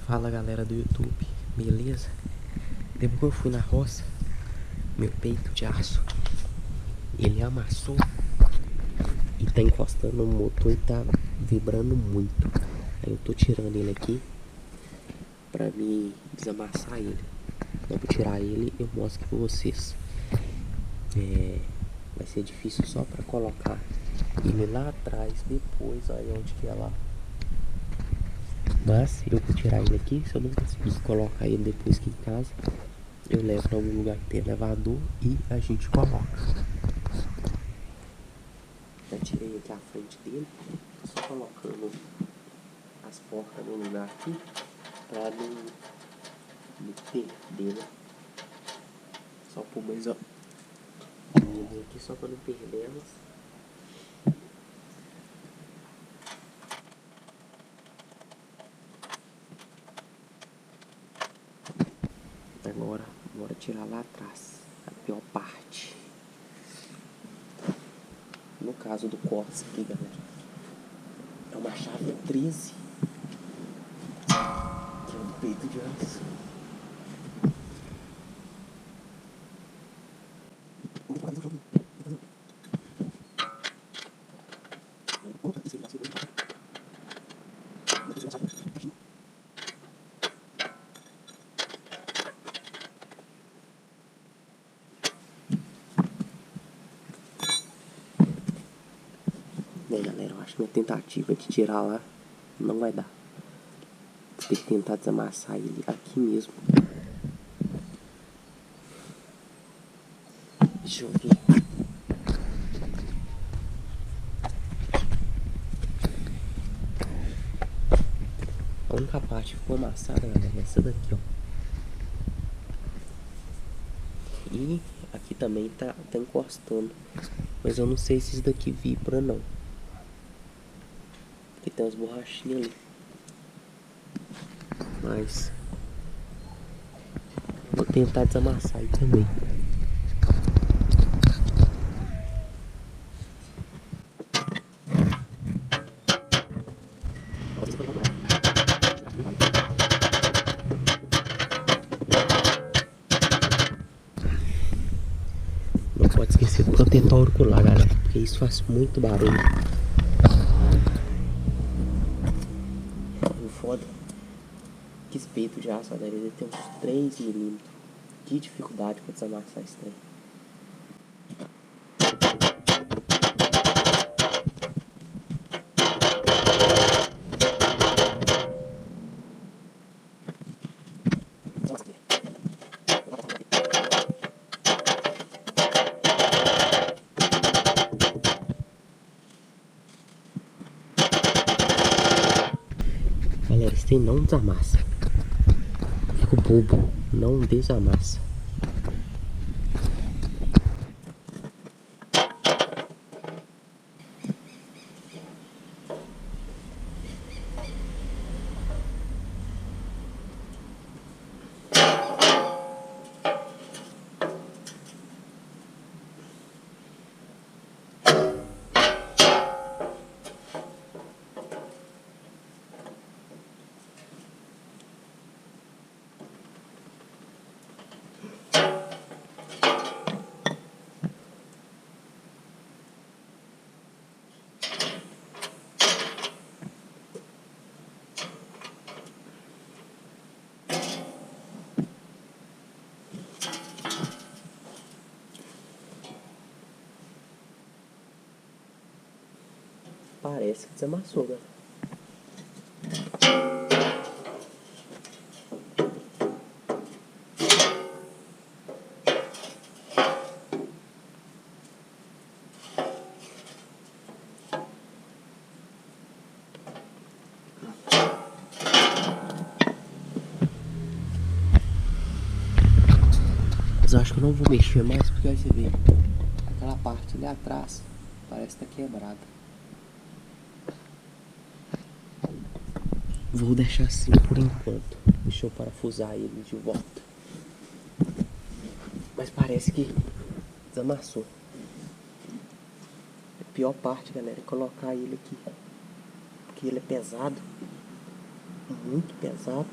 Fala galera do YouTube, beleza? Depois que eu fui na roça, meu peito de aço, ele amassou e tá encostando no motor e tá vibrando muito. Aí eu tô tirando ele aqui pra me desamassar ele. Eu vou tirar ele e eu mostro aqui pra vocês. Vai ser difícil só pra colocar ele lá atrás depois, aí onde que é lá. Mas eu vou tirar ele aqui. Se eu não conseguir colocar ele depois aqui em casa, eu levo pra algum lugar que tem elevador e a gente coloca. Já tirei aqui a frente dele, só colocando as portas no lugar aqui pra não perder, né? Só por mais ó, aqui só pra não perder elas. Agora, bora tirar lá atrás, a pior parte. No caso do Corsa aqui, galera, é uma chave 13, que é um peito de aço. Bem, galera, eu acho que minha tentativa de tirar lá não vai dar. Vou ter que tentar desamassar ele aqui mesmo. Deixa eu ver. A única parte que ficou amassada, galera, é essa daqui, ó. E aqui também tá encostando. Mas eu não sei se isso daqui vibra não. Porque tem umas borrachinhas ali. Mas vou tentar desamassar aí também. Não pode esquecer do protetor auricular, galera, porque isso faz muito barulho. O foda que esse peito de aço, galera, ele tem uns 3 milímetros. Que dificuldade pra desamassar esse trem. Galera, esse trem não desamassa. Fica bobo, não desamassa. Parece que desamassou, galera. Mas eu acho que eu não vou mexer mais porque aí você vê aquela parte ali atrás parece que tá quebrada. Vou deixar assim por enquanto. Deixa eu parafusar ele de volta. Mas parece que desamassou. A pior parte, galera, é colocar ele aqui. Porque ele é pesado. Muito pesado.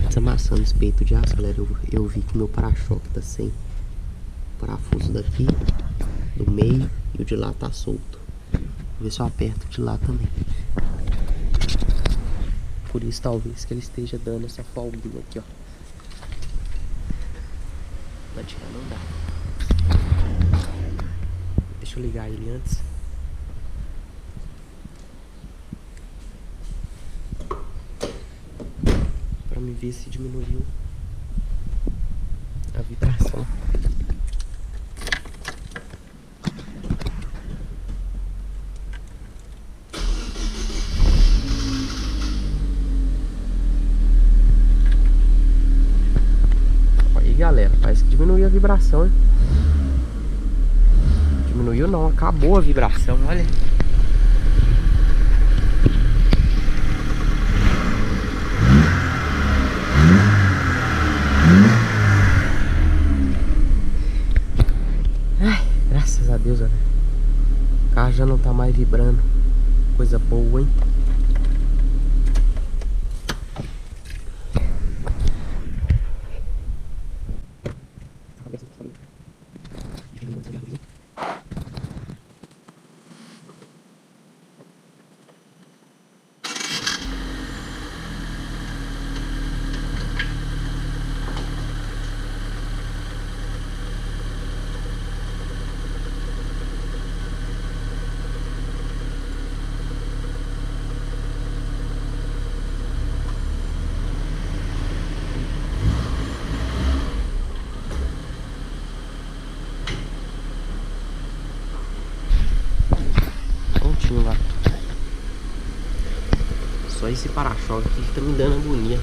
Desamassando esse peito de aço, galera, eu vi que meu para-choque tá sem parafuso daqui, do meio, e o de lá tá solto. Vou ver se eu aperto de lá também. Por isso talvez que ele esteja dando essa folguinha aqui, ó. Lá de cá não dá. Deixa eu ligar ele antes. Pra me ver se diminuiu a vibração. Aí, galera, parece que diminuiu a vibração, hein? Diminuiu não, acabou a vibração, olha. Ai, graças a Deus, olha. O carro já não tá mais vibrando. Coisa boa, hein? Lá. Só esse para-choque aqui que tá me dando agonia.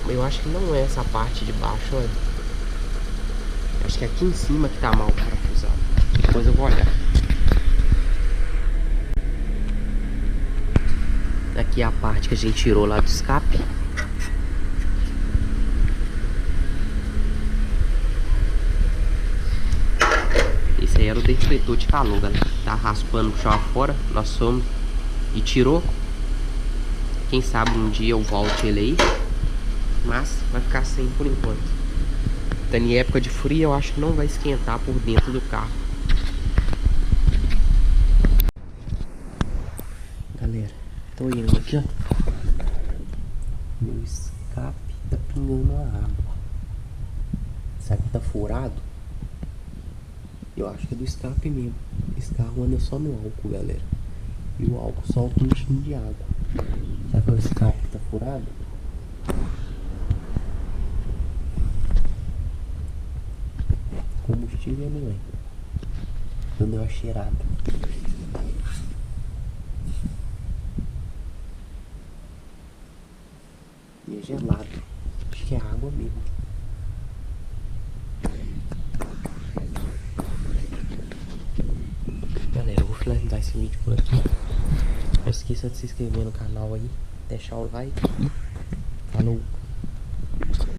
Eu acho que não é essa parte de baixo, olha. Acho que é aqui em cima que tá mal parafusado. Depois eu vou olhar. Aqui é a parte que a gente tirou lá do escape. Esse aí era o defletor de calor, galera. Tá raspando o chão afora. Nós fomos e tirou. Quem sabe um dia eu volte ele aí. Mas vai ficar sem por enquanto. Tá em época de frio, eu acho que não vai esquentar por dentro do carro. Galera, tô indo aqui, ó. Meu escape tá pingando a água. Será que tá furado? Eu acho que é do escape mesmo. Esse carro anda só no álcool, galera. E o álcool solta um tiro de água. Será que é o escape que tá furado? Combustível não é. Eu dei uma cheirada. E é gelado. Acho que é água mesmo. Galera, eu vou finalizar esse vídeo por aqui. Não esqueça de se inscrever no canal aí. deixar o like e falou!